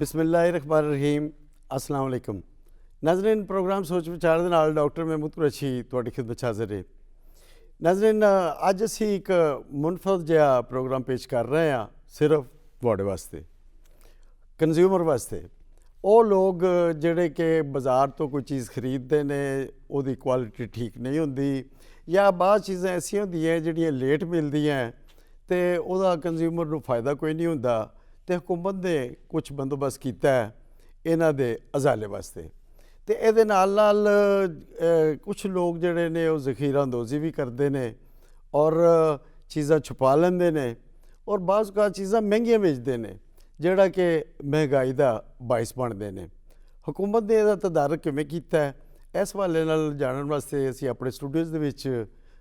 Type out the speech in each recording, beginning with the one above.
بسم اللہ الرحمن الرحیم. السلام علیکم ناظرین. پروگرام سوچ وچار دے نال ڈاکٹر محمود قریشی تواڈی خدمت حاضر ہے. ناظرین اج اسی ایک منفرد جہا پروگرام پیش کر رہے ہیں صرف تواڈے واسطے, کنزیومر واسطے. وہ لوگ جڑے کہ بازار تو کوئی چیز خریدتے ہیں وہ دی کوالٹی ٹھیک نہیں ہوندی, یا بعض چیزیں ایسی ہوندیاں جڑیاں لیٹ ملدیاں تے او دا کنزیومر نو فائدہ کوئی نہیں ہوندا. تے حکومت نے کچھ بندوبست کیتا ہے انہاں دے ازالے واسطے. تے اے دے نال نال کچھ لوگ جڑے نے وہ ذخیرہ اندوزی بھی کرتے ہیں اور چیزاں چھپا لیندے نے, اور بعض کا چیزاں مہنگیاں بیچتے ہیں جڑا کہ مہنگائی دا باعث بنتے ہیں. حکومت نے یہ تدارک کیویں کیتا ہے اس حوالے نال جانن واسطے اسی اپنے اسٹوڈیوز دے وچ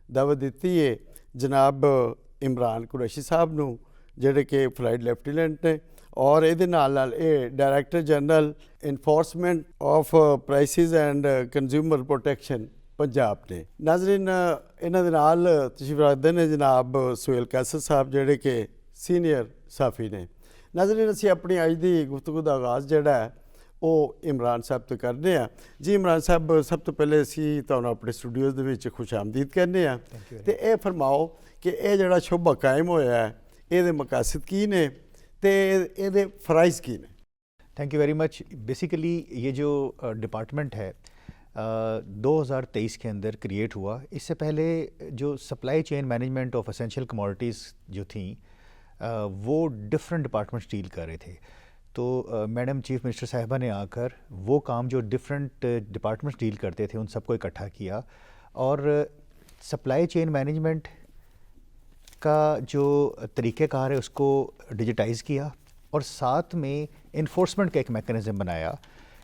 دعوت دیتی ہے جناب عمران قریشی صاحب نو, جڑے کہ فلائٹ لیفٹیننٹ نے, اور یہ director general enforcement of prices and consumer protection Punjab نے. ناظرین انہاں دے نال تشریف رکھتے ہیں جناب سہیل قیصر صاحب جڑے کہ سینئر صحافی نے. ناظرین اسی اپنی اج دی گفتگو دا آغاز جڑا ہے وہ عمران صاحب تو کرنے ہیں. جی عمران صاحب, سب تو پہلے اسی تہاڈا اپنے اسٹوڈیوز دے وچ خوش آمدید کہنے ہیں. تے اے فرماؤ کہ اے جڑا شعبہ قائم ہویا ہے یہ دے مقاصد کی نے تے یہ دے فرائض کی نے؟ Thank you very much. Basically یہ جو ڈپارٹمنٹ ہے 2023 کے اندر کریٹ ہوا. اس سے پہلے جو supply chain management of essential commodities جو تھیں وہ ڈفرینٹ ڈپارٹمنٹس ڈیل کر رہے تھے. تو میڈم چیف منسٹر صاحبہ نے آ کر وہ کام جو ڈفرینٹ ڈپارٹمنٹس ڈیل کرتے تھے ان سب کو اکٹھا کیا, اور سپلائی چین مینجمنٹ کا جو طریقہ کار ہے اس کو ڈیجیٹائز کیا, اور ساتھ میں انفورسمنٹ کا ایک میکانزم بنایا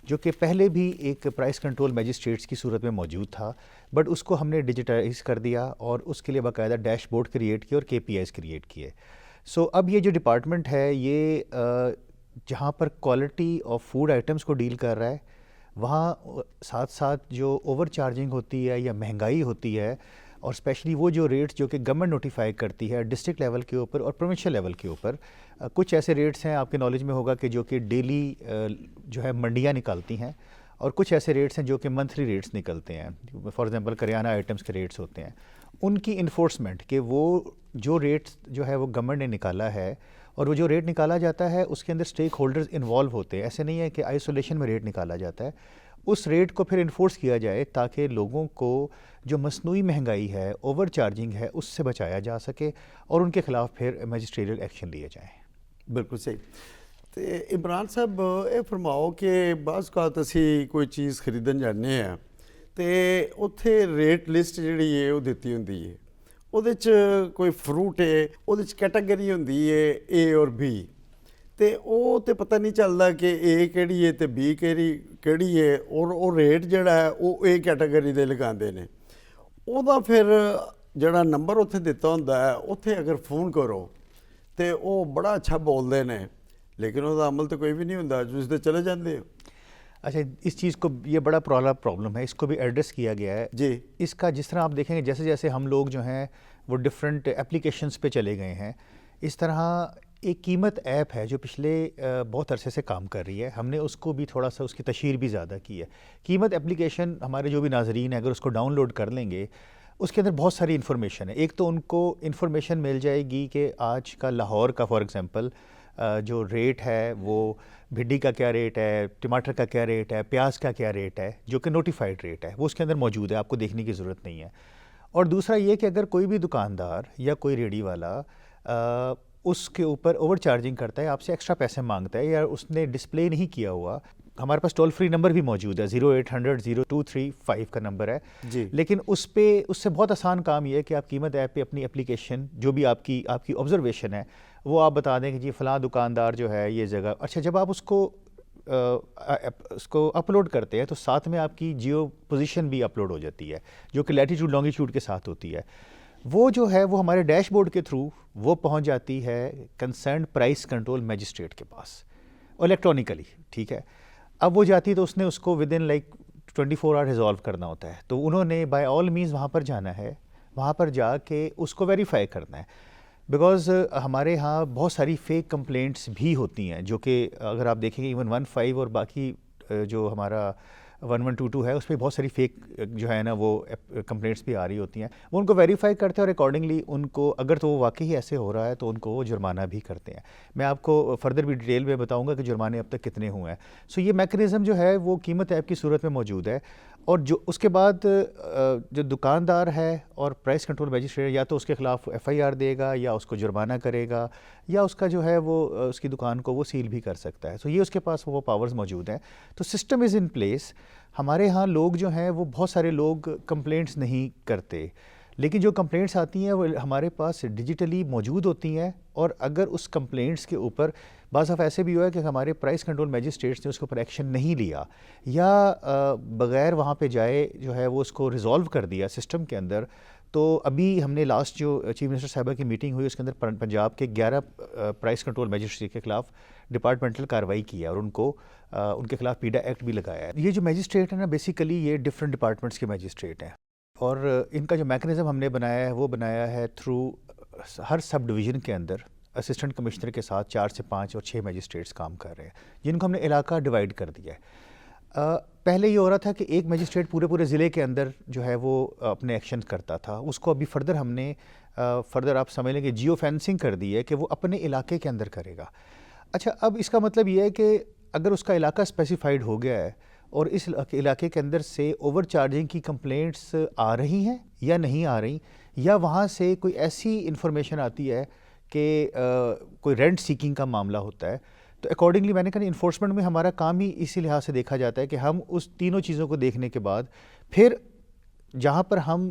جو کہ پہلے بھی ایک پرائس کنٹرول میجسٹریٹس کی صورت میں موجود تھا, بٹ اس کو ہم نے ڈیجیٹائز کر دیا اور اس کے لیے باقاعدہ ڈیش بورڈ کریٹ کیے اور KPIs کریٹ کیے. سو اب یہ جو ڈپارٹمنٹ ہے یہ جہاں پر کوالٹی آف فوڈ آئٹمس کو ڈیل کر رہا ہے وہاں ساتھ ساتھ جو اوور چارجنگ ہوتی ہے یا مہنگائی ہوتی ہے, اور اسپیشلی وہ جو ریٹس جو کہ گورنمنٹ نوٹیفائی کرتی ہے ڈسٹرکٹ لیول کے اوپر اور پروونشل لیول کے اوپر, کچھ ایسے ریٹس ہیں آپ کے نالج میں ہوگا کہ جو کہ ڈیلی جو ہے منڈیاں نکالتی ہیں, اور کچھ ایسے ریٹس ہیں جو کہ منتھلی ریٹس نکلتے ہیں. فار ایگزامپل کریانہ آئٹمس کے ریٹس ہوتے ہیں, ان کی انفورسمنٹ کہ وہ جو ریٹس جو ہے وہ گورنمنٹ نے نکالا ہے, اور وہ جو ریٹ نکالا جاتا ہے اس کے اندر اسٹیک ہولڈرز انوالو ہوتے ہیں. ایسے نہیں ہے کہ آئسولیشن میں ریٹ نکالا جاتا ہے, اس ریٹ کو پھر انفورس کیا جائے تاکہ لوگوں کو جو مصنوعی مہنگائی ہے, اوور چارجنگ ہے, اس سے بچایا جا سکے اور ان کے خلاف پھر میجسٹریل ایکشن لیے جائیں. بالکل صحیح. تے عمران صاحب یہ فرماؤ کہ بعض اوقات اسی کوئی چیز خریدن جانے ہیں تے اتھے ریٹ لسٹ جڑی ہے وہ دیتی ہوندی ہے, ਉਹਦੇ 'ਚ ਕੋਈ ਫਰੂਟ ਹੈ ਉਹਦੇ 'ਚ ਕੈਟਾਗਰੀ ਹੁੰਦੀ ਹੈ A ਔਰ B, ਤੇ ਉਹ ਤੇ ਪਤਾ ਨਹੀਂ ਚੱਲਦਾ ਕਿ A ਕਿਹੜੀ ਹੈ ਤੇ B ਕਿਹੜੀ ਹੈ, ਔਰ ਉਹ ਰੇਟ ਜਿਹੜਾ ਹੈ ਉਹ A ਕੈਟਾਗਰੀ ਦੇ ਲਗਾਉਂਦੇ ਨੇ. ਉਹਦਾ ਫਿਰ ਜਿਹੜਾ ਨੰਬਰ ਉੱਥੇ ਦਿੱਤਾ ਹੁੰਦਾ ਹੈ ਉੱਥੇ ਅਗਰ ਫੋਨ ਕਰੋ ਤੇ ਉਹ ਬੜਾ ਅੱਛਾ ਬੋਲਦੇ ਨੇ, لیکن ਉਹਦਾ ਅਮਲ ਤਾਂ ਕੋਈ ਵੀ ਨਹੀਂ ਹੁੰਦਾ, ਤੁਸੀਂ ਤੇ ਚਲੇ ਜਾਂਦੇ ਹੋ. اچھا, اس چیز کو یہ بڑا پرابلم ہے, اس کو بھی ایڈریس کیا گیا ہے. جی, اس کا جس طرح آپ دیکھیں گے جیسے جیسے ہم لوگ جو ہیں وہ ڈفرینٹ اپلیکیشنز پہ چلے گئے ہیں, اس طرح ایک قیمت ایپ ہے جو پچھلے بہت عرصے سے کام کر رہی ہے. ہم نے اس کو بھی تھوڑا سا اس کی تشہیر بھی زیادہ کی ہے. قیمت اپلیکیشن ہمارے جو بھی ناظرین ہیں اگر اس کو ڈاؤن لوڈ کر لیں گے اس کے اندر بہت ساری انفارمیشن ہے. ایک تو ان کو انفارمیشن مل جائے گی کہ آج کا لاہور کا فار ایگزامپل جو ریٹ ہے وہ بھنڈی کا کیا ریٹ ہے, ٹماٹر کا کیا ریٹ ہے, پیاز کا کیا ریٹ ہے, جو کہ نوٹیفائڈ ریٹ ہے وہ اس کے اندر موجود ہے, آپ کو دیکھنے کی ضرورت نہیں ہے. اور دوسرا یہ کہ اگر کوئی بھی دکاندار یا کوئی ریڑھی والا اس کے اوپر اوور چارجنگ کرتا ہے, آپ سے ایکسٹرا پیسے مانگتا ہے یا اس نے ڈسپلے نہیں کیا ہوا, ہمارے پاس ٹول فری نمبر بھی موجود ہے 0800-0235 کا نمبر ہے. جی, لیکن اس سے بہت آسان کام یہ ہے کہ آپ قیمت ایپ پہ اپنی اپلیکیشن جو بھی آپ کی آبزرویشن ہے وہ آپ بتا دیں کہ جی فلاں دکاندار جو ہے یہ جگہ. اچھا, جب آپ اس کو اپلوڈ کرتے ہیں تو ساتھ میں آپ کی جیو پوزیشن بھی اپلوڈ ہو جاتی ہے جو کہ لیٹیٹیوڈ لانگیٹیوڈ کے ساتھ ہوتی ہے. وہ جو ہے وہ ہمارے ڈیش بورڈ کے تھرو وہ پہنچ جاتی ہے کنسرنڈ پرائس کنٹرول میجسٹریٹ کے پاس الیکٹرانکلی. ٹھیک ہے, اب وہ جاتی تو اس نے اس کو within like 24 hour resolve کرنا ہوتا ہے. تو انہوں نے بائی آل مینز وہاں پر جانا ہے, وہاں پر جا کے اس کو ویریفائی کرنا ہے. بیکاز ہمارے ہاں بہت ساری فیک کمپلینٹس بھی ہوتی ہیں جو کہ اگر آپ دیکھیں گے ایون 15 اور باقی جو ہمارا 1122 ہے اس پہ بہت ساری فیک جو ہے نا وہ کمپلینٹس بھی آ رہی ہوتی ہیں. وہ ان کو ویریفائی کرتے ہیں اور اکارڈنگلی ان کو اگر تو وہ واقعی ایسے ہو رہا ہے تو ان کو وہ جرمانہ بھی کرتے ہیں. میں آپ کو فردر بھی ڈیٹیل میں بتاؤں گا کہ جرمانے اب تک کتنے ہوئے ہیں. سو یہ میکانزم جو ہے وہ قیمت ایپ کی صورت میں موجود ہے. اور جو اس کے بعد جو دکاندار ہے اور پرائس کنٹرول مجسٹریٹ یا تو اس کے خلاف ایف آئی آر دے گا یا اس کو جرمانہ کرے گا یا اس کا جو ہے وہ اس کی دکان کو وہ سیل بھی کر سکتا ہے. سو یہ اس کے پاس وہ پاورز موجود ہیں. تو سسٹم از ان پلیس. ہمارے ہاں لوگ جو ہیں وہ بہت سارے لوگ کمپلینٹس نہیں کرتے, لیکن جو کمپلینٹس آتی ہیں وہ ہمارے پاس ڈیجیٹلی موجود ہوتی ہیں. اور اگر اس کمپلینٹس کے اوپر بعض دفعہ ایسے بھی ہوا ہے کہ ہمارے پرائس کنٹرول میجسٹریٹس نے اس کے اوپر ایکشن نہیں لیا یا بغیر وہاں پہ جائے جو ہے وہ اس کو ریزالو کر دیا سسٹم کے اندر. تو ابھی ہم نے لاسٹ جو چیف منسٹر صاحبہ کی میٹنگ ہوئی اس کے اندر پنجاب کے 11 پرائس کنٹرول میجسٹریٹ کے خلاف ڈپارٹمنٹل کارروائی کی ہے اور ان کو ان کے خلاف پیڈا ایکٹ بھی لگایا ہے. یہ جو میجسٹریٹ ہیں نا بیسیکلی یہ ڈفرینٹ ڈپارٹمنٹس کے میجسٹریٹ ہیں اور ان کا جو میکانزم ہم نے بنایا ہے وہ بنایا ہے تھرو ہر سب ڈویژن کے اندر اسسٹنٹ کمشنر کے ساتھ 4 سے 5 اور 6 میجسٹریٹس کام کر رہے ہیں جن کو ہم نے علاقہ ڈیوائڈ کر دیا ہے. پہلے یہ ہو رہا تھا کہ ایک میجسٹریٹ پورے ضلع کے اندر جو ہے وہ اپنے ایکشن کرتا تھا. اس کو ابھی فردر ہم نے فردر آپ سمجھ لیں کہ جیو فینسنگ کر دی ہے کہ وہ اپنے علاقے کے اندر کرے گا. اچھا, اب اس کا مطلب یہ ہے کہ اگر اس کا علاقہ اسپیسیفائڈ ہو گیا ہے اور اس علاقے کے اندر سے اوور چارجنگ کی کمپلینٹس آ رہی ہیں یا نہیں آ رہی, یا وہاں سے کوئی ایسی انفارمیشن آتی ہے کہ کوئی رینٹ سیکنگ کا معاملہ ہوتا ہے, تو اکارڈنگلی میں نے کہا انفورسمنٹ میں ہمارا کام ہی اسی لحاظ سے دیکھا جاتا ہے کہ ہم اس تینوں چیزوں کو دیکھنے کے بعد پھر جہاں پر ہم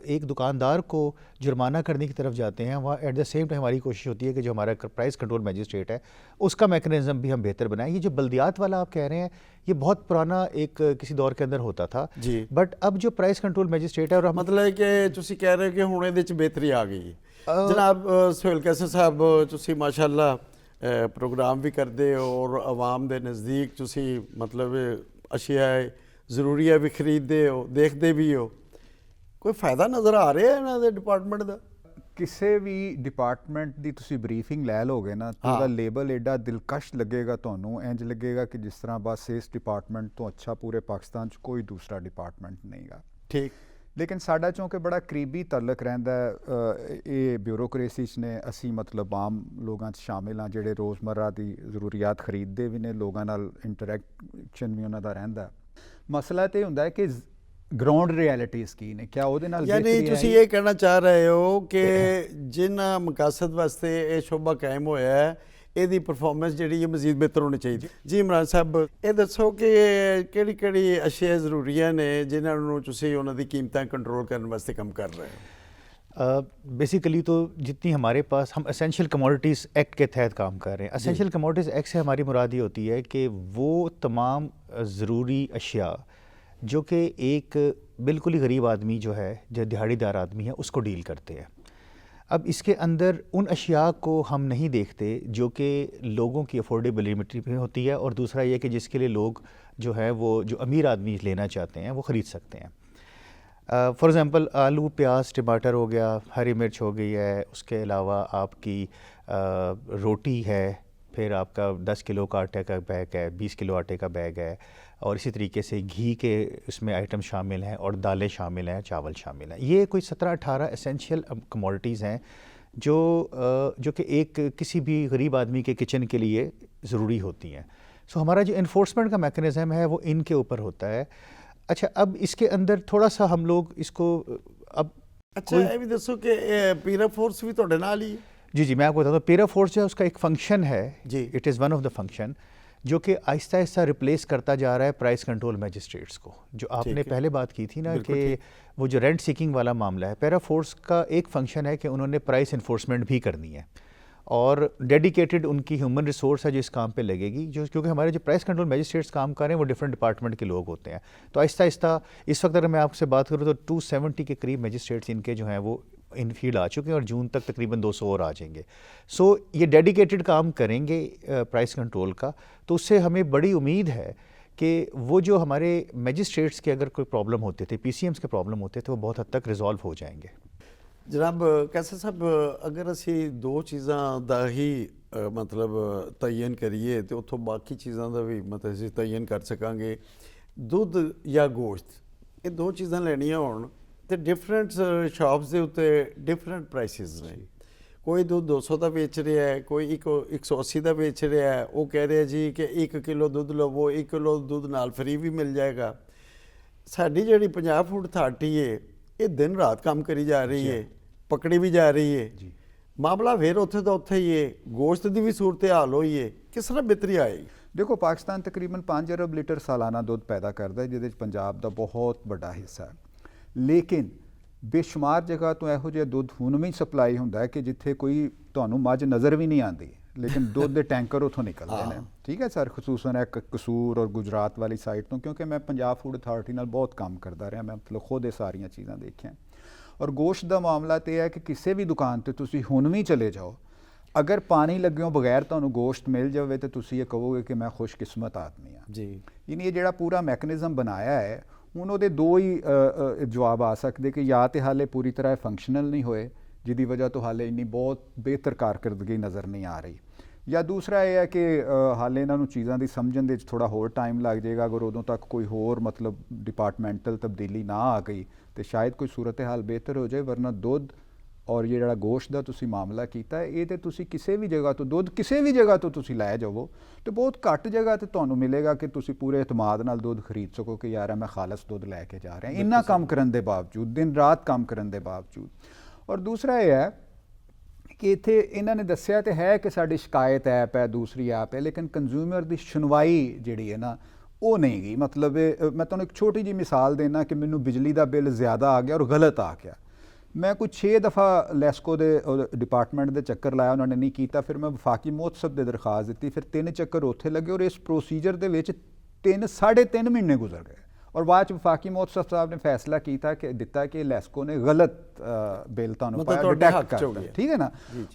ایک دکاندار کو جرمانہ کرنے کی طرف جاتے ہیں وہاں ایٹ دا سیم ٹائم ہماری کوشش ہوتی ہے کہ جو ہمارا پرائس کنٹرول میجسٹریٹ ہے اس کا میکانزم بھی ہم بہتر بنائیں. یہ جو بلدیات والا آپ کہہ رہے ہیں یہ بہت پرانا ایک کسی دور کے اندر ہوتا تھا جی, بٹ اب جو پرائس کنٹرول میجسٹریٹ ہے اور مطلب ہے کہ ਤੁਸੀਂ ਕਹਿ ਰਹੇ ਹੋ ਕਿ ਹੁਣ ਇਹਦੇ 'ਚ ਬਿਹਤਰੀ ਆ ਗਈ. ਜਨਾਬ ਸੁਹੇਲ ਕੈਸਰ ਸਾਹਿਬ, ਤੁਸੀਂ ਮਾਸ਼ਾਅੱਲਾ ਪ੍ਰੋਗਰਾਮ ਵੀ ਕਰਦੇ ਹੋ ਔਰ ਆਵਾਮ ਦੇ ਨਜ਼ਦੀਕ ਤੁਸੀਂ ਮਤਲਬ ਅਸ਼ੀਆ ਜ਼ਰੂਰੀਆ ਵੀ ਖਰੀਦਦੇ ਹੋ, ਦੇਖਦੇ ਵੀ ਹੋ. ਕੋਈ ਫਾਇਦਾ ਨਜ਼ਰ ਆ ਰਿਹਾ ਇਹਨਾਂ ਦੇ ਡਿਪਾਰਟਮੈਂਟ ਦਾ? ਕਿਸੇ ਵੀ ਡਿਪਾਰਟਮੈਂਟ ਦੀ ਤੁਸੀਂ ਬਰੀਫਿੰਗ ਲੈ ਲਓਗੇ ਨਾ ਤਾਂ ਉਹਦਾ ਲੇਬਲ ਐਡਾ ਦਿਲਕਸ਼ ਲੱਗੇਗਾ ਤੁਹਾਨੂੰ, ਇੰਜ ਲੱਗੇਗਾ ਕਿ ਜਿਸ ਤਰ੍ਹਾਂ ਬਸ ਇਸ ਡਿਪਾਰਟਮੈਂਟ ਤੋਂ ਅੱਛਾ ਪੂਰੇ ਪਾਕਿਸਤਾਨ 'ਚ ਕੋਈ ਦੂਸਰਾ ਡਿਪਾਰਟਮੈਂਟ ਨਹੀਂਗਾ. ਠੀਕ, ਲੇਕਿਨ ਸਾਡਾ ਚੋਂਕਿ ਬੜਾ ਕਰੀਬੀ ਤਾਲੁਕ ਰਹਿੰਦਾ ਇਹ ਬਿਊਰੋਕਰੇਸੀ 'ਚ ਨੇ. ਅਸੀਂ ਮਤਲਬ ਆਮ ਲੋਕਾਂ 'ਚ ਸ਼ਾਮਿਲ ਹਾਂ ਜਿਹੜੇ ਰੋਜ਼ਮਰਰਾ ਦੀ ਜ਼ਰੂਰੀਆਤ ਖਰੀਦਦੇ ਵੀ ਨੇ, ਲੋਕਾਂ ਨਾਲ ਇੰਟਰੈਕਸ਼ਨ ਵੀ ਉਹਨਾਂ ਦਾ ਰਹਿੰਦਾ. ਮਸਲਾ ਤਾਂ ਇਹ ਹੁੰਦਾ ਹੈ ਕਿ ਗਰਾਊਂਡ ਰਿਐਲਿਟੀਜ਼ ਕੀ ਨੇ, ਕਿਆ ਉਹਦੇ ਨਾਲ ਯਾਨੀ ਤੁਸੀਂ ਇਹ ਕਹਿਣਾ ਚਾਹ ਰਹੇ ਹੋ ਕਿ ਜਿਨ੍ਹਾਂ ਮਕਸਦ ਵਾਸਤੇ ਇਹ ਸ਼ੋਭਾ ਕਾਇਮ ਹੋਇਆ ਹੈ ਇਹਦੀ ਪਰਫਾਰਮੈਂਸ ਜਿਹੜੀ ਹੈ ਮਜ਼ੀਦ ਬਿਹਤਰ ਹੋਣੀ ਚਾਹੀਦੀ. ਜੀ ਇਮਰਾਨ ਸਾਹਿਬ, ਇਹ ਦੱਸੋ ਕਿ ਕਿਹੜੀ ਕਿਹੜੀ ਅਸ਼ੀਆ ਜ਼ਰੂਰੀਆਂ ਨੇ ਜਿਨ੍ਹਾਂ ਨੂੰ ਤੁਸੀਂ ਉਹਨਾਂ ਦੀ ਕੀਮਤਾਂ ਕੰਟਰੋਲ ਕਰਨ ਵਾਸਤੇ ਕੰਮ ਕਰ ਰਹੇ ਹੋ؟ بیسیکلی تو جتنی ہمارے پاس ہم اسینشیل کموڈیٹیز ایکٹ کے تحت کام کر رہے ہیں. اسینشیل کموڈیٹیز ایکٹ سے ہماری مراد یہ ہوتی ہے کہ وہ تمام ضروری اشیاء جو کہ ایک بالکل ہی غریب آدمی جو ہے, جو دہاڑی دار آدمی ہے, اس کو ڈیل کرتے ہیں. اب اس کے اندر ان اشیاء کو ہم نہیں دیکھتے جو کہ لوگوں کی افورڈیبلٹی میں ہوتی ہے, اور دوسرا یہ کہ جس کے لیے لوگ جو ہے وہ جو امیر آدمی لینا چاہتے ہیں وہ خرید سکتے ہیں. فار ایگزامپل آلو, پیاز, ٹماٹر ہو گیا, ہری مرچ ہو گئی ہے, اس کے علاوہ آپ کی روٹی ہے, پھر آپ کا 10 کلو کا آٹے کا بیگ ہے, 20 کلو آٹے کا بیگ ہے, اور اسی طریقے سے گھی کے اس میں آئٹم شامل ہیں, اور دالیں شامل ہیں, چاول شامل ہیں. یہ کوئی 17-18 اسینشیل کموڈیٹیز ہیں جو کہ ایک کسی بھی غریب آدمی کے کچن کے لیے ضروری ہوتی ہیں. سو ہمارا جو انفورسمنٹ کا میکانزم ہے وہ ان کے اوپر ہوتا ہے. اچھا, اب اس کے اندر تھوڑا سا ہم لوگ اس کو اب اچھا یہ بھی دسو کہ پیرا فورس بھی تھوڑے نال ہی؟ جی میں آپ کو بتاتا ہوں. پیرا فورس جو ہے اس کا ایک فنکشن ہے جی, it is one of the function جو کہ آہستہ آہستہ ریپلیس کرتا جا رہا ہے پرائس کنٹرول میجسٹریٹس کو. جو آپ نے پہلے بات کی تھی نا کہ وہ جو رینٹ سیکنگ والا معاملہ ہے, پیرا فورس کا ایک فنکشن ہے کہ انہوں نے پرائس انفورسمنٹ بھی کرنی ہے, اور ڈیڈیکیٹڈ ان کی ہیومن ریسورس ہے جو اس کام پہ لگے گی. کیونکہ ہمارے جو پرائس کنٹرول میجسٹریٹس کام کر رہے ہیں وہ ڈفرینٹ ڈپارٹمنٹ کے لوگ ہوتے ہیں. تو آہستہ آہستہ اس وقت اگر میں آپ سے بات کروں تو 270 کے قریب میجسٹریٹس ان کے جو ہیں وہ ان فیلڈ آ چکے ہیں, اور جون تک تقریباً 200 اور آ جائیں گے. سو یہ ڈیڈیکیٹڈ کام کریں گے پرائس کنٹرول کا, تو اس سے ہمیں بڑی امید ہے کہ وہ جو ہمارے میجسٹریٹس کے اگر کوئی پرابلم ہوتے تھے, پی سی ایمس کے پرابلم ہوتے تھے, وہ بہت حد تک ریزالو ہو جائیں گے. ਜਨਾਬ ਕੈਸਰ ਸਾਹਿਬ, ਅਗਰ ਅਸੀਂ ਦੋ ਚੀਜ਼ਾਂ ਦਾ ਹੀ ਮਤਲਬ ਤਯਨ ਕਰੀਏ ਤੇ ਉੱਥੋਂ ਬਾਕੀ ਚੀਜ਼ਾਂ ਦਾ ਵੀ ਮਤਲਬ ਅਸੀਂ ਤਯਨ ਕਰ ਸਕਾਂਗੇ, ਦੁੱਧ ਜਾਂ ਗੋਸ਼ਤ, ਇਹ ਦੋ ਚੀਜ਼ਾਂ ਲੈਣੀਆਂ ਹੋਣ ਤੇ ਡਿਫਰੈਂਟ ਸ਼ਾਪਸ ਦੇ ਉੱਤੇ ਡਿਫਰੈਂਟ ਪ੍ਰਾਈਸਿਸ ਨੇ। ਕੋਈ ਦੁੱਧ 200 ਦਾ ਵੇਚ ਰਿਹਾ ਹੈ, ਕੋਈ 180 ਦਾ ਵੇਚ ਰਿਹਾ ਹੈ, ਉਹ ਕਹਿ ਰਿਹਾ ਜੀ ਕਿ 1 ਕਿਲੋ ਦੁੱਧ ਲਵੋ, 1 ਕਿਲੋ ਦੁੱਧ ਨਾਲ ਫਰੀ ਵੀ ਮਿਲ ਜਾਏਗਾ। ਸਾਡੀ ਜਿਹੜੀ ਪੰਜਾਬ ਫੂਡ ਅਥਾਰਟੀ ਹੈ ਇਹ ਦਿਨ ਰਾਤ ਕੰਮ ਕਰੀ ਜਾ ਰਹੀ ਹੈ, ਪਕੜੀ ਵੀ ਜਾ ਰਹੀ ਹੈ। ਮਾਮਲਾ ਫਿਰ ਉੱਥੇ ਦਾ ਉੱਥੇ ਹੀ ਹੈ, ਗੋਸ਼ਤ ਦੀ ਵੀ ਸੂਰਤ ਹਾਲ ਹੋਈ ਹੈ, ਕਿਸ ਤਰ੍ਹਾਂ ਬਿਹਤਰੀ ਆਏਗੀ? ਦੇਖੋ, ਪਾਕਿਸਤਾਨ ਤਕਰੀਬਨ 5 ਅਰਬ ਲੀਟਰ ਸਾਲਾਨਾ ਦੁੱਧ ਪੈਦਾ ਕਰਦਾ ਹੈ, ਜਿਹਦੇ ਵਿੱਚ ਪੰਜਾਬ ਦਾ ਬਹੁਤ ਵੱਡਾ ਹਿੱਸਾ ਹੈ। ਲੇਕਿਨ ਬੇਸ਼ੁਮਾਰ ਜਗ੍ਹਾ ਤੋਂ ਇਹੋ ਜਿਹਾ ਦੁੱਧ ਹੁਣ ਵੀ ਸਪਲਾਈ ਹੁੰਦਾ ਹੈ ਕਿ ਜਿੱਥੇ ਕੋਈ ਤੁਹਾਨੂੰ ਮੱਝ ਨਜ਼ਰ ਵੀ ਨਹੀਂ ਆਉਂਦੀ, ਲੇਕਿਨ ਦੁੱਧ ਦੇ ਟੈਂਕਰ ਉੱਥੋਂ ਨਿਕਲਦੇ ਨੇ। ਠੀਕ ਹੈ ਸਰ, ਖਸੂਸਨ ਹੈ ਕਸੂਰ ਔਰ ਗੁਜਰਾਤ ਵਾਲੀ ਸਾਈਡ ਤੋਂ, ਕਿਉਂਕਿ ਮੈਂ ਪੰਜਾਬ ਫੂਡ ਅਥਾਰਟੀ ਨਾਲ ਬਹੁਤ ਕੰਮ ਕਰਦਾ ਰਿਹਾ, ਮੈਂ ਮਤਲਬ ਖੁਦ ਇਹ ਸਾਰੀਆਂ ਚੀਜ਼ਾਂ ਦੇਖੀਆਂ। ਔਰ ਗੋਸ਼ਤ ਦਾ ਮਾਮਲਾ ਤੇ ਹੈ ਕਿ ਕਿਸੇ ਵੀ ਦੁਕਾਨ ਤੇ ਤੁਸੀਂ ਹੁਣ ਵੀ ਚਲੇ ਜਾਓ, ਅਗਰ ਪਾਣੀ ਲੱਗਿਓ ਬਗੈਰ ਤੁਹਾਨੂੰ ਗੋਸ਼ਤ ਮਿਲ ਜਾਵੇ ਤੇ ਤੁਸੀਂ ਇਹ ਕਹੋਗੇ ਕਿ ਮੈਂ ਖੁਸ਼ਕਿਸਮਤ ਆਦਮੀ ਹਾਂ ਜੀ। ਯਾਨੀ ਇਹ ਜਿਹੜਾ ਪੂਰਾ ਮੈਕੈਨਿਜ਼ਮ ਬਣਾਇਆ ਹੈ, ਹੁਣ ਉਹਦੇ ਦੋ ਹੀ ਜਵਾਬ ਆ ਸਕਦੇ ਕਿ ਜਾਂ ਤੇ ਹਾਲੇ ਪੂਰੀ ਤਰ੍ਹਾਂ ਫੰਕਸ਼ਨਲ ਨਹੀਂ ਹੋਏ, ਜਿਹਦੀ ਵਜ੍ਹਾ ਤੋਂ ਹਾਲੇ ਇੰਨੀ ਬਹੁਤ ਬਿਹਤਰ ਕਾਰਕਰਦਗੀ ਨਜ਼ਰ ਨਹੀਂ ਆ ਰਹੀ, ਜਾਂ ਦੂਸਰਾ ਇਹ ਹੈ ਕਿ ਹਾਲੇ ਇਹਨਾਂ ਨੂੰ ਚੀਜ਼ਾਂ ਦੀ ਸਮਝਣ ਦੇ ਵਿੱਚ ਥੋੜਾ ਹੋਰ ਟਾਈਮ ਲੱਗ ਜਾਏਗਾ। ਅਗਰ ਉਦੋਂ ਤੱਕ ਕੋਈ ਹੋਰ ਮਤਲਬ ਡਿਪਾਰਟਮੈਂਟਲ ਤਬਦੀਲੀ ਨਾ ਆ ਗਈ ਤੇ ਸ਼ਾਇਦ ਕੋਈ ਸੂਰਤ ਹਾਲ ਬਿਹਤਰ ਹੋ ਜਾਏ। ਵਰਨਾ ਦੁੱਧ ਔਰ ਇਹ ਜਿਹੜਾ ਗੋਸ਼ਤ ਦਾ ਤੁਸੀਂ ਮਾਮਲਾ ਕੀਤਾ, ਇਹ ਤੇ ਤੁਸੀਂ ਕਿਸੇ ਵੀ ਜਗ੍ਹਾ ਤੋਂ ਦੁੱਧ ਕਿਸੇ ਵੀ ਜਗ੍ਹਾ ਤੋਂ ਤੁਸੀਂ ਲੈ ਜਾਵੋ ਤੇ ਬਹੁਤ ਘੱਟ ਜਗ੍ਹਾ ਤੇ ਤੁਹਾਨੂੰ ਮਿਲੇਗਾ ਕਿ ਤੁਸੀਂ ਪੂਰੇ ਇਤਮਾਦ ਨਾਲ ਦੁੱਧ ਖਰੀਦ ਸਕੋ ਕਿ ਯਾਰ ਮੈਂ ਖਾਲਸ ਦੁੱਧ ਲੈ ਕੇ ਜਾ ਰਿਹਾ, ਇੰਨਾ ਕੰਮ ਕਰਨ ਦੇ ਬਾਵਜੂਦ, ਦਿਨ ਰਾਤ ਕੰਮ ਕਰਨ ਦੇ ਬਾਵਜੂਦ। ਔਰ ਦੂਸਰਾ ਇਹ ਹੈ ਕਿ ਇੱਥੇ ਇਹਨਾਂ ਨੇ ਦੱਸਿਆ ਤੇ ਹੈ ਕਿ ਸਾਡੀ ਸ਼ਿਕਾਇਤ ਐਪ ਹੈ, ਦੂਸਰੀ ਐਪ ਹੈ, ਲੇਕਿਨ ਕੰਜ਼ਿਊਮਰ ਦੀ ਸੁਣਵਾਈ ਜਿਹੜੀ ਹੈ ਨਾ ਉਹ ਨਹੀਂ ਗਈ। ਮਤਲਬ ਮੈਂ ਤੁਹਾਨੂੰ ਇੱਕ ਛੋਟੀ ਜਿਹੀ ਮਿਸਾਲ ਦੇਣਾ ਕਿ ਮੈਨੂੰ ਬਿਜਲੀ ਦਾ ਬਿੱਲ ਜ਼ਿਆਦਾ ਆ ਗਿਆ ਔਰ ਗਲਤ ਆ ਗਿਆ। ਮੈਂ ਕੁਝ 6 ਦਫਾ ਲੈਸਕੋ ਦੇ ਡਿਪਾਰਟਮੈਂਟ ਦੇ ਚੱਕਰ ਲਾਇਆ, ਉਹਨਾਂ ਨੇ ਨਹੀਂ ਕੀਤਾ। ਫਿਰ ਮੈਂ ਵਫਾਕੀ ਮੋਹਤਸਬ ਦੇ ਦਰਖਾਸਤ ਦਿੱਤੀ, ਫਿਰ 3 ਚੱਕਰ ਉੱਥੇ ਲੱਗੇ ਔਰ ਇਸ ਪ੍ਰੋਸੀਜਰ ਦੇ ਵਿੱਚ 3.5 ਮਹੀਨੇ ਗੁਜ਼ਰ ਗਏ। ਔਰ ਬਾਅਦ ਚ ਵਫਾਕੀ ਮੋਹਤਸਬ ਸਾਹਿਬ ਨੇ ਫੈਸਲਾ ਕੀਤਾ ਕਿ ਦਿੱਤਾ ਕਿ ਲੈਸਕੋ ਨੇ ਗਲਤ ਬਿੱਲ ਤੁਹਾਨੂੰ ਪਾਇਆ, ਡਿਟੈਕਟ ਕਰਤਾ। ਠੀਕ ਹੈ ਨਾ,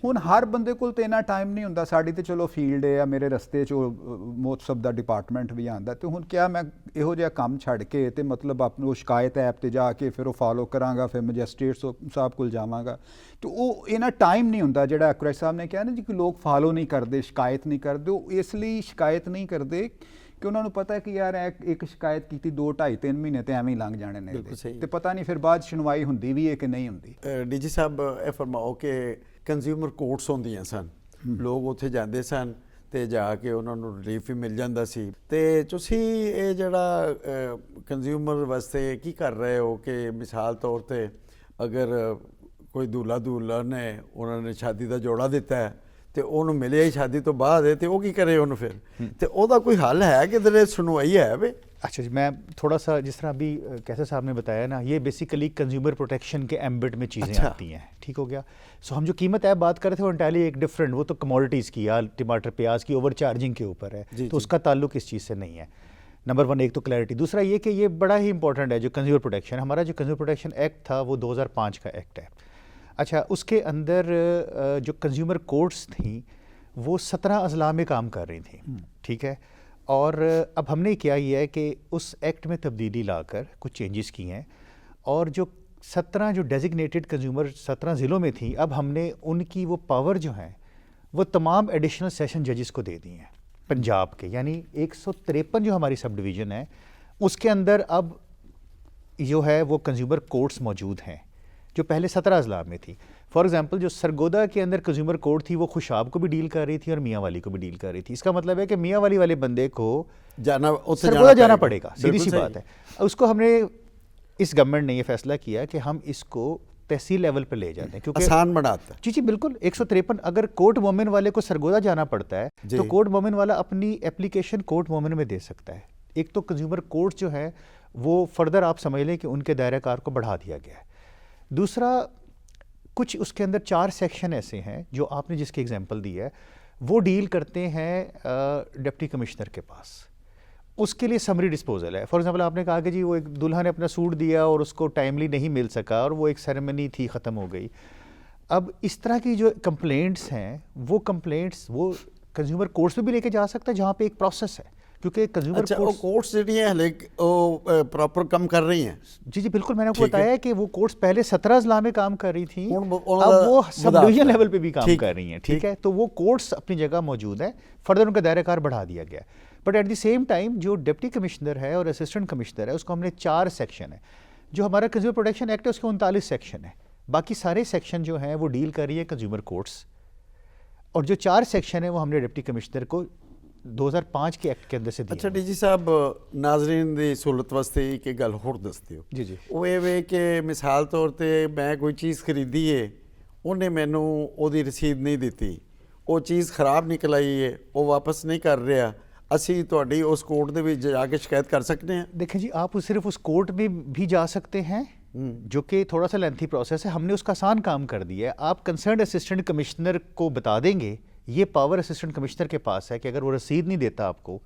ਹੁਣ ਹਰ ਬੰਦੇ ਕੋਲ ਤੇ ਇੰਨਾ ਟਾਈਮ ਨਹੀਂ ਹੁੰਦਾ। ਸਾਡੀ ਤੇ ਚਲੋ ਫੀਲਡ ਹੈ, ਮੇਰੇ ਰਸਤੇ 'ਚ ਮੋਹਤਸਬ ਦਾ ਡਿਪਾਰਟਮੈਂਟ ਵੀ ਆਉਂਦਾ, ਤੇ ਹੁਣ ਕਿਆ ਮੈਂ ਇਹੋ ਜਿਹਾ ਕੰਮ ਛੱਡ ਕੇ ਤੇ ਮਤਲਬ ਆਪਣੀ ਉਹ ਸ਼ਿਕਾਇਤ ਐਪ ਤੇ ਜਾ ਕੇ ਫਿਰ ਉਹ ਫਾਲੋ ਕਰਾਂਗਾ, ਫਿਰ ਮੈਜਿਸਟ੍ਰੇਟ ਸਾਹਿਬ ਕੋਲ ਜਾਵਾਂਗਾ, ਤੇ ਉਹ ਇਹਨਾਂ ਟਾਈਮ ਨਹੀਂ ਹੁੰਦਾ। ਜਿਹੜਾ ਅਕਰਸ਼ ਸਾਹਿਬ ਨੇ ਕਿਹਾ ਨਾ ਜੀ ਕਿ ਲੋਕ ਫਾਲੋ ਨਹੀਂ ਕਰਦੇ, ਸ਼ਿਕਾਇਤ ਨਹੀਂ ਕਰਦੇ, ਉਹ ਇਸ ਲਈ ਸ਼ਿਕਾਇਤ ਨਹੀਂ ਕਰਦੇ ਕਿ ਉਹਨਾਂ ਨੂੰ ਪਤਾ ਹੈ ਕਿ ਯਾਰ ਇੱਕ ਸ਼ਿਕਾਇਤ ਕੀਤੀ 2, 2.5, 3 ਮਹੀਨੇ ਤੇ ਐਵੇਂ ਹੀ ਲੰਘ ਜਾਣੇ ਨੇ ਤੇ ਪਤਾ ਨਹੀਂ ਫਿਰ ਬਾਅਦ ਸੁਣਵਾਈ ਹੁੰਦੀ ਵੀ ਹੈ ਕਿ ਨਹੀਂ ਹੁੰਦੀ। ਡੀਜੀ ਸਾਹਿਬ ਇਹ ਫਰਮਾਓ ਕਿ ਕੰਜ਼ਿਊਮਰ ਕੋਰਟਸ ਹੁੰਦੀਆਂ ਸਨ, ਲੋਕ ਉੱਥੇ ਜਾਂਦੇ ਸਨ ਤੇ ਜਾ ਕੇ ਉਹਨਾਂ ਨੂੰ ਰਿਲੀਫ ਵੀ ਮਿਲ ਜਾਂਦਾ ਸੀ, ਤੇ ਤੁਸੀਂ ਇਹ ਜਿਹੜਾ ਕੰਜ਼ਿਊਮਰ ਵਾਸਤੇ ਕੀ ਕਰ ਰਹੇ ਹੋ ਕਿ ਮਿਸਾਲ ਤੌਰ ਤੇ ਅਗਰ ਕੋਈ ਦੂਲਹਾ ਨੇ ਉਹਨਾਂ ਨੇ ਸ਼ਾਦੀ ਦਾ ਜੋੜਾ ਦਿੱਤਾ ਹੈ ਤੇ ਉਹਨੂੰ ਮਿਲਿਆ ਹੀ ਸ਼ਾਦੀ ਤੋਂ ਬਾਅਦ ਹੈ, ਤੇ ਉਹ ਕੀ ਕਰੇ ਉਹਨੂੰ ਫਿਰ, ਤੇ ਉਹਦਾ ਕੋਈ हल है कि इधर सुनवाई है वे? अच्छा जी, मैं थोड़ा सा जिस तरह अभी कैसर साहब ने बताया ना, ये बेसिकली कंज्यूमर प्रोटेक्शन के एम्बिट में चीज़ें आती हैं। ठीक हो गया। सो हम जो कीमत ऐप बात कर रहे थे वो इंटायरली एक डिफरेंट, वो तो कमोडिटीज़ की या टमाटर प्याज की ओवर चार्जिंग के ऊपर है, तो उसका ताल्लुक इस चीज़ से नहीं है। नंबर 1 एक तो क्लैरिटी। दूसरा ये कि ये बड़ा ही इंपॉर्टेंट है जो कंज्यूमर प्रोटेक्शन, हमारा जो कंज्यूमर प्रोटेक्शन एक्ट था वो 2005 का एक्ट है। अच्छा, उसके अंदर जो कंज्यूमर कोर्ट्स थी वो 17 अजला में काम कर रही थी। ठीक है। और अब हमने किया ये है कि उस एक्ट में तब्दीली लाकर कुछ चेंजेस की हैं, और जो 17 जो डेजिग्नेटेड कंज्यूमर 17 ज़िलों में थी, अब हमने उनकी वो पावर जो हैं वो तमाम एडिशनल सेशन जजेस को दे दी हैं पंजाब के। यानी 153 जो हमारी सब डिवीज़न है उसके अंदर अब जो है वो कंज्यूमर कोर्ट्स मौजूद हैं जो पहले 17 अजला में थी। फॉर एग्जांपल जो सरगोदा के अंदर कंज्यूमर कोर्ट थी वो खुशाब को भी डील कर रही थी और मियाँ वाली को भी डील कर रही थी। इसका मतलब है कि मियाँ वाली वाले बंदे को सरगोदा जाना पड़ेगा, सीधी सी बात है। उसको हमने इस गवर्नमेंट ने ये फैसला किया कि हम इसको तहसील लेवल पर ले जाते हैं, क्योंकि आसान बनाता है। जी बिल्कुल। 153 अगर कोर्ट मोमिन वाले को सरगोदा जाना पड़ता है तो कोर्ट मोमिन वाला अपनी एप्लीकेशन कोर्ट मोमिन में दे सकता है। एक तो कंज्यूमर कोर्ट जो है वो फर्दर आप समझ लें कि उनके दायरा कार को बढ़ा दिया गया है। दूसरा, कुछ उसके अंदर 4 सेक्शन ऐसे हैं जो आपने जिसकी एग्जांपल दी है वो डील करते हैं डिप्टी कमिश्नर के पास, उसके लिए समरी डिस्पोजल है। फॉर एग्जांपल आपने कहा कि जी वो एक दूल्हा ने अपना सूट दिया और उसको टाइमली नहीं मिल सका और वो एक सेरेमनी थी, ख़त्म हो गई। अब इस तरह की जो कंप्लेंट्स हैं वो कंप्लेंट्स वो कंज्यूमर कोर्ट्स में भी लेके जा सकता है जहाँ पे एक प्रोसेस है। کیونکہ کنزیومر اچھا وہ کورٹس جڑی ہیں ہلے وہ پراپر کم کر رہی ہیں. جی جی بالکل, میں نے آپ کو بتایا ہے کہ وہ کورٹس پہلے 17 اضلاع میں کام کر رہی تھیں, اب وہ سب ڈویژن لیول پہ بھی کام کر رہی ہیں. ٹھیک ہے, تو وہ کورٹس اپنی جگہ موجود ہیں, فردر ان کا دائرہ کار بڑھا دیا گیا. But at the same time جو ڈپٹی کمشنر ہے اور اسسٹنٹ کمشنر ہے اس کو ہم نے 4 سیکشن ہے. جو ہمارا کنزیومر پروٹیکشن ایکٹ ہے اس کے 39 سیکشن ہے, باقی سارے سیکشن جو ہیں وہ ڈیل کر رہی ہے کنزیومر کورٹس, اور جو 4 سیکشن ہیں وہ ہم نے ڈپٹی کمشنر کو 2005 کے ایکٹ کے اندر سے دی. اچھا ڈی جی صاحب, ناظرین دی سہولت واسطے ایک گل ہور دستے ہو. جی جی. وہ یہ کہ مثال طور تے میں کوئی چیز خریدی ہے, انہیں مینوں او دی رسید نہیں دیتی, وہ چیز خراب نکل آئی ہے, وہ واپس نہیں کر رہا, اسی تہاڈی اس کورٹ دے وچ جا کے شکایت کر سکتے ہیں؟ دیکھیں جی, آپ صرف اس کورٹ میں بھی جا سکتے ہیں جو کہ تھوڑا سا لینتھی پروسیس ہے. ہم نے اس کا آسان کام کر دیا ہے. آپ کنسرنڈ اسسٹنٹ کمشنر کو بتا دیں گے, یہ پاور اسسٹنٹ کمشنر کے پاس ہے کہ اگر وہ رسید نہیں دیتا آپ کو,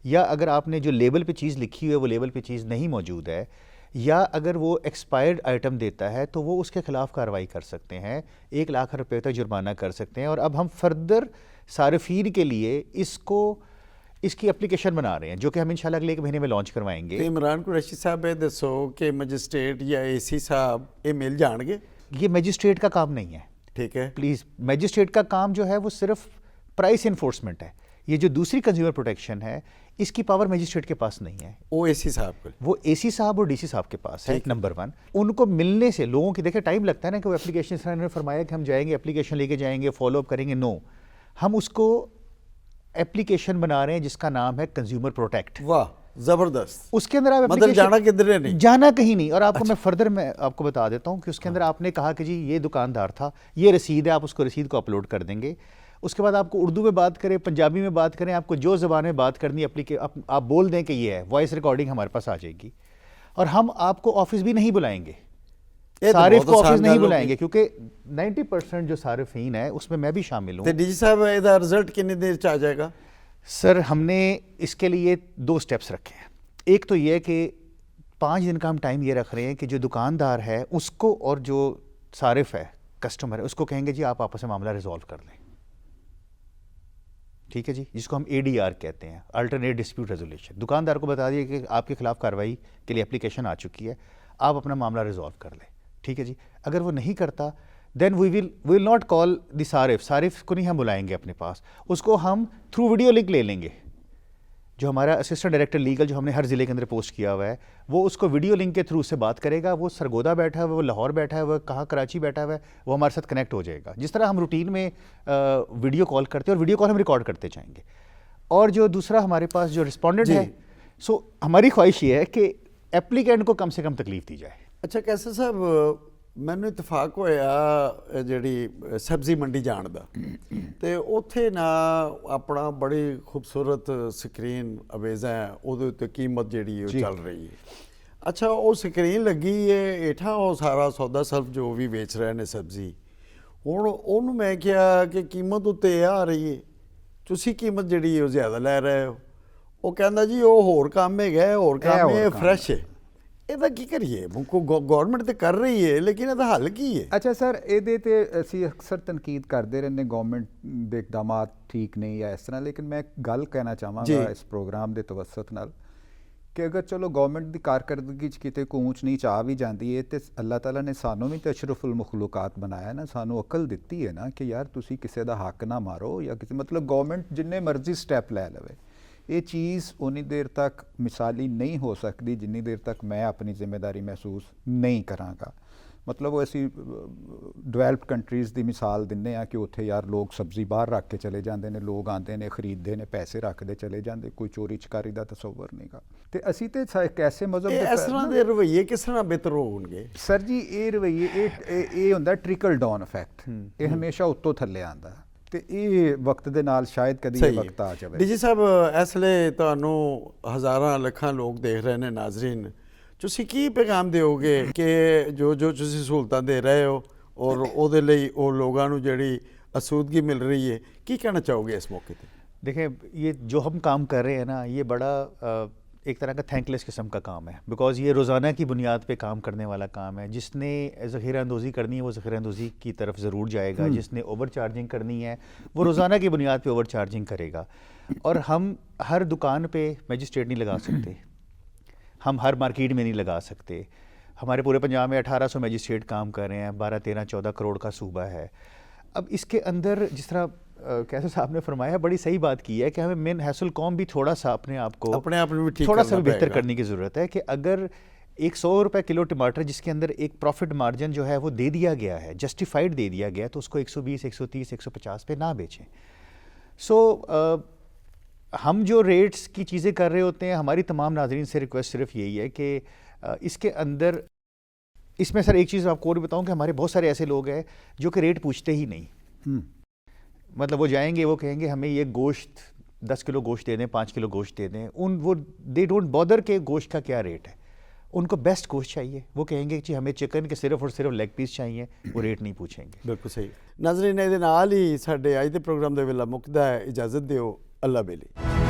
یا اگر آپ نے جو لیبل پہ چیز لکھی ہوئی ہے وہ لیبل پہ چیز نہیں موجود ہے, یا اگر وہ ایکسپائرڈ آئٹم دیتا ہے تو وہ اس کے خلاف کارروائی کر سکتے ہیں, 1 لاکھ روپے تک جرمانہ کر سکتے ہیں. اور اب ہم فردر صارفین کے لیے اس کی اپلیکیشن بنا رہے ہیں جو کہ ہم انشاءاللہ اگلے 1 مہینے میں لانچ کروائیں گے. عمران قریشی صاحب یہ دسو کہ مجسٹریٹ یا اے سی صاحب یہ مل جان گے؟ یہ میجسٹریٹ کا کام نہیں ہے. ٹھیک ہے, پلیز, میجسٹریٹ کا کام جو ہے وہ صرف پرائس انفورسمنٹ ہے. یہ جو دوسری کنزیومر پروٹیکشن ہے اس کی پاور میجسٹریٹ کے پاس نہیں ہے, وہ اے سی صاحب کو, وہ اے سی صاحب اور ڈی سی صاحب کے پاس ہے. نمبر 1, ان کو ملنے سے لوگوں کی دیکھیں ٹائم لگتا ہے نا, کہ وہ اپلیکیشن اس طرح انہوں نے فرمایا کہ ہم جائیں گے اپلیکیشن لے کے جائیں گے, فالو اپ کریں گے. نو, ہم اس کو اپلیکیشن بنا رہے ہیں جس کا نام ہے کنزیومر پروٹیکٹ. واہ زبردست. اس کے اندر آپ مطلب جانا کدھر نہیں, جانا کہیں نہیں. اور آپ کو میں فردر میں آپ کو بتا دیتا ہوں کہ اس کے اندر آپ نے کہا کہ جی یہ دکاندار تھا, یہ رسید ہے, آپ اس کو رسید کو اپلوڈ کر دیں گے. اس کے بعد آپ کو اردو میں بات کریں, پنجابی میں بات کریں, آپ کو جو زبان میں بات کرنی آپ بول دیں کہ یہ ہے, وائس ریکارڈنگ ہمارے پاس آ جائے گی. اور ہم آپ کو آفس بھی نہیں بلائیں گے, صارف کو آفس نہیں بلائیں گے, کیونکہ 90% جو صارفین ہے اس میں میں بھی شامل ہوں. ڈی جی صاحب یہ رزلٹ کتنی دیر چ آ جائے گا؟ سر ہم نے اس کے لیے 2 سٹیپس رکھے ہیں. ایک تو یہ کہ 5 دن کا ہم ٹائم یہ رکھ رہے ہیں کہ جو دکاندار ہے اس کو اور جو صارف ہے, کسٹمر ہے, اس کو کہیں گے جی آپ آپس میں معاملہ ریزالو کر لیں. ٹھیک ہے جی, جس کو ہم ADR کہتے ہیں, الٹرنیٹ ڈسپیوٹ ریزولیشن. دکاندار کو بتا دیے کہ آپ کے خلاف کارروائی کے لیے اپلیکیشن آ چکی ہے, آپ اپنا معاملہ ریزالو کر لیں. ٹھیک ہے جی. اگر وہ نہیں کرتا دین وی ول ناٹ کال دی صارف کو نہیں ہم بلائیں گے اپنے پاس, اس کو ہم تھرو ویڈیو لنک لے لیں گے. جو ہمارا اسسٹنٹ ڈائریکٹر لیگل جو ہم نے ہر ضلع کے اندر پوسٹ کیا ہوا ہے, وہ اس کو ویڈیو لنک کے تھرو سے بات کرے گا. وہ سرگودا بیٹھا ہوا ہے, وہ لاہور بیٹھا ہے, وہ کہاں کراچی بیٹھا ہوا ہے, وہ ہمارے ساتھ کنیکٹ ہو جائے گا. جس طرح ہم روٹین میں ویڈیو کال کرتے ہیں, اور ویڈیو کال ہم ریکارڈ کرتے جائیں گے. اور جو دوسرا ہمارے پاس جو رسپونڈنٹ ہے, سو ہماری خواہش یہ ہے کہ ایپلیکینٹ کو کم سے کم تکلیف دی جائے. اچھا کیسے صاحب, ਮੈਨੂੰ ਇਤਫਾਕ ਹੋਇਆ ਜਿਹੜੀ ਸਬਜ਼ੀ ਮੰਡੀ ਜਾਣ ਦਾ, ਤੇ ਉੱਥੇ ਨਾ ਆਪਣਾ ਬੜੀ ਖੂਬਸੂਰਤ ਸਕਰੀਨ ਅਵੇਜ਼ਾ ਹੈ, ਉਹਦੇ ਉੱਤੇ ਕੀਮਤ ਜਿਹੜੀ ਉਹ ਚੱਲ ਰਹੀ ਹੈ. ਅੱਛਾ ਉਹ ਸਕਰੀਨ ਲੱਗੀ ਹੈ ਹੇਠਾਂ, ਉਹ ਸਾਰਾ ਸੌਦਾ ਸਲਫ ਜੋ ਵੀ ਵੇਚ ਰਹੇ ਨੇ ਸਬਜ਼ੀ, ਹੁਣ ਉਹਨੂੰ ਮੈਂ ਕਿਹਾ ਕਿ ਕੀਮਤ ਉੱਤੇ ਇਹ ਆ ਰਹੀ ਹੈ, ਤੁਸੀਂ ਕੀਮਤ ਜਿਹੜੀ ਉਹ ਜ਼ਿਆਦਾ ਲੈ ਰਹੇ ਹੋ. ਉਹ ਕਹਿੰਦਾ ਜੀ ਉਹ ਹੋਰ ਕੰਮ ਹੈਗਾ, ਹੋਰ ਕੰਮ ਹੈ, ਫਰੈਸ਼ ਹੈ. ਇਹਦਾ ਕੀ ਕਰੀਏ, ਗੌਰਮੈਂਟ ਤੇ ਕਰ ਰਹੀ ਹੈ, ਲੇਕਿਨ ਇਹਦਾ ਹੱਲ ਕੀ ਹੈ? ਅੱਛਾ ਸਰ, ਇਹਦੇ ਤੇ ਅਸੀਂ ਅਕਸਰ ਤਨਕੀਦ ਕਰਦੇ ਰਹਿੰਦੇ ਗੌਰਮੈਂਟ ਦੇ ਇਕਦਾਮਾਤ ਠੀਕ ਨਹੀਂ ਜਾਂ ਇਸ ਤਰ੍ਹਾਂ, ਲੇਕਿਨ ਮੈਂ ਗੱਲ ਕਹਿਣਾ ਚਾਹਾਂਗਾ ਇਸ ਪ੍ਰੋਗਰਾਮ ਦੇ ਤਵੱਸਤ ਨਾਲ ਕਿ ਅਗਰ ਚਲੋ ਗੌਰਮੈਂਟ ਦੀ ਕਾਰਕਰਦਗੀ 'ਚ ਕਿਤੇ ਕੋਈ ਊਂਚ ਨੀਚ ਆ ਵੀ ਜਾਂਦੀ ਹੈ, ਤੇ ਅੱਲਾਹ ਤਾਲਾ ਨੇ ਸਾਨੂੰ ਵੀ ਤਾਂ ਅਸ਼ਰਫੁਲ ਮਖਲੂਕਾਤ ਬਣਾਇਆ ਨਾ, ਸਾਨੂੰ ਅਕਲ ਦਿੱਤੀ ਹੈ ਨਾ ਕਿ ਯਾਰ ਤੁਸੀਂ ਕਿਸੇ ਦਾ ਹੱਕ ਨਾ ਮਾਰੋ, ਜਾਂ ਕਿਸੇ ਮਤਲਬ ਗੌਰਮੈਂਟ ਜਿੰਨੇ ਮਰਜ਼ੀ ਸਟੈਪ ਲੈ ਲਵੇ, ਇਹ ਚੀਜ਼ ਉਨੀ ਦੇਰ ਤੱਕ ਮਿਸਾਲੀ ਨਹੀਂ ਹੋ ਸਕਦੀ ਜਿੰਨੀ ਦੇਰ ਤੱਕ ਮੈਂ ਆਪਣੀ ਜ਼ਿੰਮੇਵਾਰੀ ਮਹਿਸੂਸ ਨਹੀਂ ਕਰਾਂਗਾ. ਮਤਲਬ ਉਹ ਅਸੀਂ ਡਿਵੈਲਪਡ ਕੰਟਰੀਜ਼ ਦੀ ਮਿਸਾਲ ਦਿੰਦੇ ਹਾਂ ਕਿ ਉੱਥੇ ਯਾਰ ਲੋਕ ਸਬਜ਼ੀ ਬਾਹਰ ਰੱਖ ਕੇ ਚਲੇ ਜਾਂਦੇ ਨੇ, ਲੋਕ ਆਉਂਦੇ ਨੇ ਖਰੀਦਦੇ ਨੇ, ਪੈਸੇ ਰੱਖਦੇ ਚਲੇ ਜਾਂਦੇ, ਕੋਈ ਚੋਰੀ ਚਕਾਰੀ ਦਾ ਤਸੱਵਰ ਨਹੀਂਗਾ. ਤੇ ਅਸੀਂ ਤੇ ਇੱਕ ਐਸੇ ਮਜ਼ਹਬ ਦੇ ਇਸ ਤਰ੍ਹਾਂ ਦੇ ਰਵੱਈਏ ਕਿਸ ਤਰ੍ਹਾਂ ਬਿਹਤਰ ਹੋਣਗੇ ਸਰ ਜੀ? ਇਹ ਰਵੱਈਏ ਇਹ ਹੁੰਦਾ ਟ੍ਰਿਕਲ ਡਾਊਨ ਇਫੈਕਟ, ਇਹ ਹਮੇਸ਼ਾ ਉੱਤੋਂ ਥੱਲੇ ਆਉਂਦਾ, ਤੇ ਇਹ ਵਕਤ ਦੇ ਨਾਲ ਸ਼ਾਇਦ ਕਦੀ ਇਹ ਵਕਤ ਆ ਜਾਵੇ. ਡੀ ਜੀ ਸਾਹਿਬ, ਇਸ ਵੇਲੇ ਤੁਹਾਨੂੰ ਹਜ਼ਾਰਾਂ ਲੱਖਾਂ ਲੋਕ ਦੇਖ ਰਹੇ ਨੇ, ਨਾਜ਼ਰੀਨ, ਤੁਸੀਂ ਕੀ ਪੈਗਾਮ ਦਿਓਗੇ ਕਿ ਜੋ ਤੁਸੀਂ ਸਹੂਲਤਾਂ ਦੇ ਰਹੇ ਹੋ ਔਰ ਉਹਦੇ ਲਈ ਉਹ ਲੋਕਾਂ ਨੂੰ ਜਿਹੜੀ ਆਸੂਦਗੀ ਮਿਲ ਰਹੀ ਹੈ, ਕੀ ਕਹਿਣਾ ਚਾਹੋਗੇ ਇਸ ਮੌਕੇ 'ਤੇ? دیکھیں, یہ جو ہم کام کر رہے ہیں نا, یہ بڑا ایک طرح کا تھینکلیس قسم کا کام ہے، بیکاز یہ روزانہ کی بنیاد پہ کام کرنے والا کام ہے. جس نے ذخیرہ اندوزی کرنی ہے وہ ذخیرہ اندوزی کی طرف ضرور جائے گا، جس نے اوور چارجنگ کرنی ہے وہ روزانہ کی بنیاد پہ اوور چارجنگ کرے گا. اور ہم ہر دکان پہ میجسٹریٹ نہیں لگا سکتے، ہم ہر مارکیٹ میں نہیں لگا سکتے. ہمارے پورے پنجاب میں 1800 میجسٹریٹ کام کر رہے ہیں، 12 13 14 کروڑ کا صوبہ ہے. اب اس کے اندر جس طرح کیسے صاحب نے فرمایا، بڑی صحیح بات کی ہے کہ ہمیں من حیث القوم بھی تھوڑا سا اپنے آپ کو تھوڑا سا بہتر کرنے کی ضرورت ہے. کہ اگر ایک 100 روپے کلو ٹماٹر جس کے اندر ایک پروفٹ مارجن جو ہے وہ دے دیا گیا ہے، جسٹیفائڈ دے دیا گیا ہے، تو اس کو 120 130 150 پہ نہ بیچیں. ہم جو ریٹس کی چیزیں کر رہے ہوتے ہیں، ہماری تمام ناظرین سے ریکویسٹ صرف یہی ہے کہ اس کے اندر، اس میں سر ایک چیز آپ کو اور بتاؤں کہ ہمارے بہت سارے ایسے لوگ ہیں جو کہ ریٹ پوچھتے ہی نہیں. مطلب وہ جائیں گے، وہ کہیں گے ہمیں یہ گوشت 10 کلو گوشت دے دیں، 5 کلو گوشت دے دیں. وہ دے ڈونٹ بادر کہ گوشت کا کیا ریٹ ہے، ان کو بیسٹ گوشت چاہیے. وہ کہیں گے کہ ہمیں چکن کے صرف اور صرف لیگ پیس چاہیے، وہ ریٹ نہیں پوچھیں گے. بالکل صحیح. ناظرین، ਇਹਦੇ ਨਾਲ ਹੀ ਸਾਡੇ ਅੱਜ ਦੇ ਪ੍ਰੋਗਰਾਮ ਦਾ ਵੇਲਾ ਮੁੱਕਦਾ ਹੈ. ਇਜਾਜ਼ਤ ਦਿਓ. ਅੱਲਾ ਬੇਲੀ.